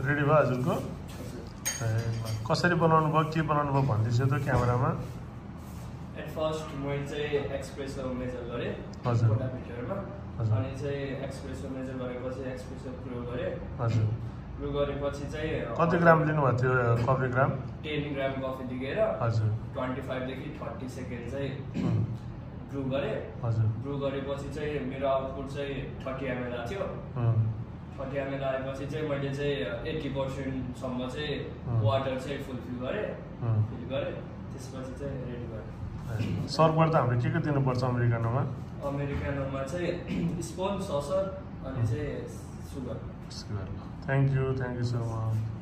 ready भयो हजुरको कसरी बनाउनु भयो के बनाउनु भयो भन्दैछु त क्यामेरामा एट फर्स्ट मैले चाहिँ एक्सप्रेसो मेजर गरेँ हजुर कोटा फिल्टरमा अनि चाहिँ एक्सप्रेसो मेजर गरेपछि एक्सप्रेसो ब्रू गरेँ हजुर ब्रू गरेपछि चाहिँ कति ग्राम लिनुभएको थियो कफी ग्राम 10 ग्राम कफी दिएर हजुर 25 देखि 30 सेकेन्ड चाहिँ ब्रू गरेँ हजुर ब्रू गरेपछि चाहिँ मेरो आउटपुट चाहिँ 30 ml थियो 30 ml आएपछि चाहिँ मैले चाहिँ 80% सम्म चाहिँ वाटर चाहिँ फुलफिल गरेँ त्यसपछि चाहिँ रेडी गरेँ सर्भर त हामीले के दिनुपर्छ अमेरिकानोमा अमेरिकानोमा चाहिँ स्पोन ससर अनि चाहिँ sugar thank you so much